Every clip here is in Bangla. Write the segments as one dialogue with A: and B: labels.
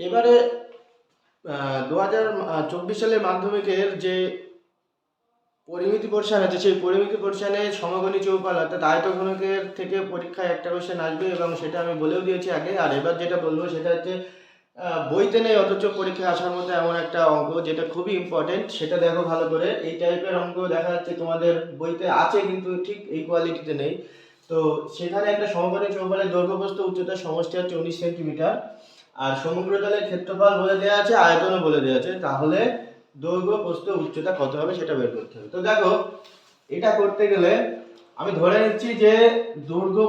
A: এবারে 2024 সালের মাধ্যমিকের যে পরিমিতি পোর্শন আছে, সেই পরিমিতি পোর্শনে সমকোণী চৌপাল অর্থাৎ আয়তঘনকের থেকে পরীক্ষায় একটা কোশ্চেন আসবে এবং সেটা আমি বলেও দিয়েছি আগে। আর এবার যেটা বলবো সেটা হচ্ছে বইতে নেই অথচ পরীক্ষায় আসার মতো এমন একটা অঙ্ক যেটা খুবই ইম্পর্টেন্ট, সেটা দেখো ভালো করে। এই টাইপের অঙ্ক দেখা যাচ্ছে তোমাদের বইতে আছে কিন্তু ঠিক এই কোয়ালিটিতে নেই। তো সেখানে একটা সমকোণী চৌপালের দৈর্ঘ্য প্রস্থ উচ্চতার সমষ্টি হচ্ছে 19 সেন্টিমিটার, আর সমগ্রতলের ক্ষেত্রফল বলে দেওয়া আছে, আয়তনও বলে দেওয়া আছে। তাহলে দৈর্ঘ্য প্রস্থ উচ্চতা কত হবে সেটা বের করতে হবে। তো দেখো এটা করতে গেলে আমি ধরে নিচ্ছি যে দৈর্ঘ্য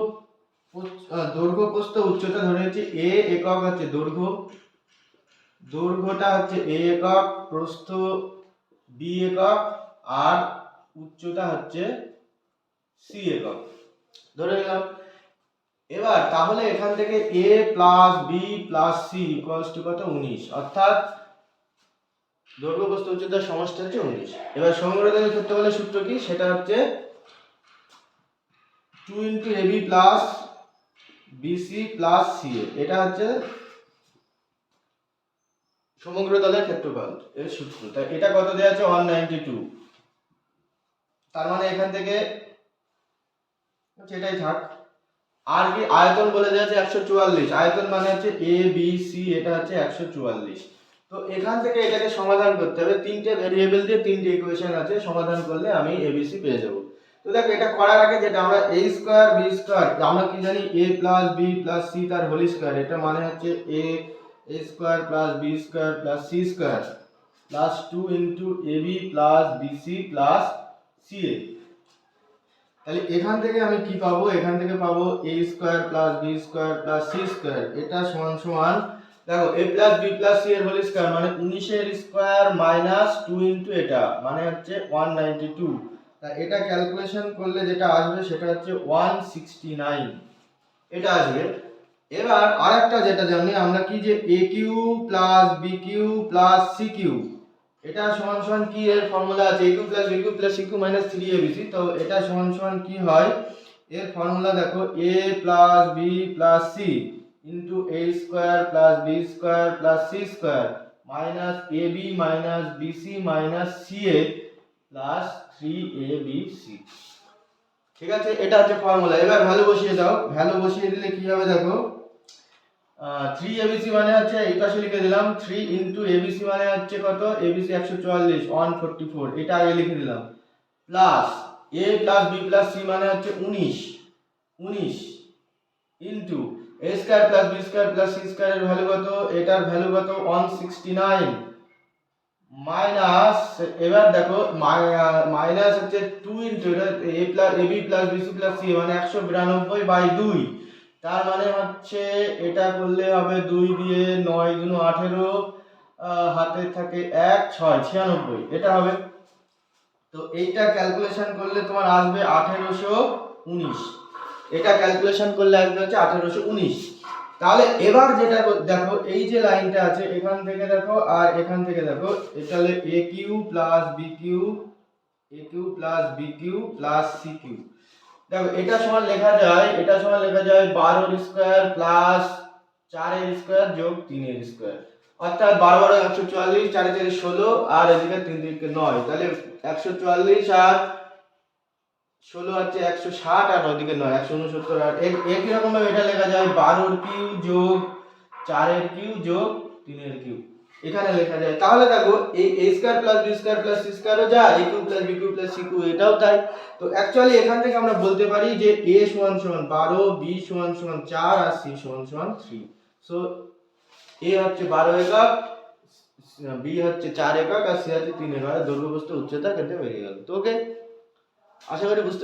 A: প্রস্থ উচ্চতা ধরে নিচ্ছি এ একক হচ্ছে দৈর্ঘ্যটা হচ্ছে এ একক, প্রস্থ বি একক, আর উচ্চতা হচ্ছে সি একক ধরে নিলাম। এবার তাহলে এখান থেকে a plus B plus C equals to কত 19, অর্থাৎ দৈর্ঘ্য প্রস্থ উচ্চতার সমষ্টি হচ্ছে 19। এবার সমগ্রতলের ক্ষেত্রফলের সূত্র কি, সেটা হচ্ছে 2 into ab plus BC plus CA, এটা হচ্ছে সমগ্রতলের ক্ষেত্রফল এর সূত্র। তাই এটা কত দেওয়া আছে 192, তার মানে এখান থেকে সেটাই থাক। আর কি আয়তন বলে দেওয়া আছে 144, আয়তন মানে হচ্ছে এ বি সি, এটা হচ্ছে 144। তো এখান থেকে এটাকে সমাধান করতে হবে, তিনটে ভেরিয়েবল দিয়ে তিনটে ইকুয়েশন আছে, সমাধান করলে আমি এবিসি পেয়ে যাব। তো দেখো এটা করার আগে যেটা আমরা a স্কয়ার b স্কয়ার, আমরা কি জানি a plus b plus c তার হোল স্কয়ার, এটা মানে হচ্ছে a square plus b square plus c square plus 2 into ab plus bc plus ca। তাহলে এখান থেকে আমি কি পাবো, এখান থেকে পাবো a square plus b square plus c square, এটা সমান সমান দেখো a plus b plus c এর হোল স্কয়ার মানে 19 এর স্কয়ার মাইনাস 2 ইনটু এটা মানে হচ্ছে 192। তাই এটা ক্যালকুলেশন করলে যেটা আসবে সেটা হচ্ছে 169, এটা আসবে। এবার আরেকটা যেটা জানি আমরা কি, যে a cube plus b cube plus c cube, এটা সমান সমান কি, এর ফর্মুলা আছে a cube plus b cube plus c cube minus 3abc। তো এটা সমান সমান কি হয়, এর ফর্মুলা দেখো a plus b plus c into a square plus b square plus c square minus ab minus bc minus ca plus 3abc। ঠিক আছে, এটা হচ্ছে ফর্মুলা। এবার ভ্যালু বসিয়ে দাও, ভ্যালু বসিয়ে দিলে কি হবে দেখো 3abc মানে হচ্ছে এই পাশে লিখে দিলাম 3 ইনটু abc মানে হচ্ছে কত, abc 144 144, এটা আগে লিখে দিলাম, plus a plus b plus c মানে হচ্ছে 19 into a square plus b square plus c square এর ভ্যালু কত, এটার ভ্যালু কত 169 মাইনাস, এবার দেখো মাইনাস হচ্ছে 2 into a plus ab plus bc plus c মানে 192/2, তার মানে হচ্ছে এটা করলে হবে 2 দিয়ে 9 গুণ 18, হাতে থাকে 1 6 96, এটা হবে। তো এইটা ক্যালকুলেশন করলে তোমার আসবে 1819, এটা ক্যালকুলেশন করলে আসবে হচ্ছে 1819। তাহলে এবার যেটা দেখো এই যে লাইনটা আছে এখান থেকে দেখো আর এখান থেকে দেখো, এটা হলো a cube plus b cube, a cube plus b cube plus c cube. দেখো এটা সমান লেখা যায়, এটা সমান লেখা যায় 12 এর স্কয়ার প্লাস 4 এর স্কয়ার যোগ 3 এর স্কয়ার, অর্থাৎ 12 12 144, 4 4 16, আর এদিকে 3 3 9, তাহলে 144 আর 16 হচ্ছে 160, আর ওইদিকে 9 169। আর একই রকম ভাবে এটা লেখা যায় 12 এর কিউ যোগ 4 এর কিউ যোগ 3 এর কিউ, এখানে লেখা যায়। তাহলে দেখো এই a square plus b square plus c স্কয়ারও যা, a cube plus b cube plus c cube এটাও তাই। তো অ্যাকচুয়ালি এখান থেকে আমরা বলতে পারি যে a সমান সমান 12, b সমান সমান 4, আর c সমান সমান 3। সো a হচ্ছে 12 একক, b হচ্ছে 4 একক, আর c হচ্ছে 3 একক, দৈর্ঘ্য প্রস্থ উচ্চতা কেটে বেরিয়ে গেল। তো ওকে, আশা করি বুঝতে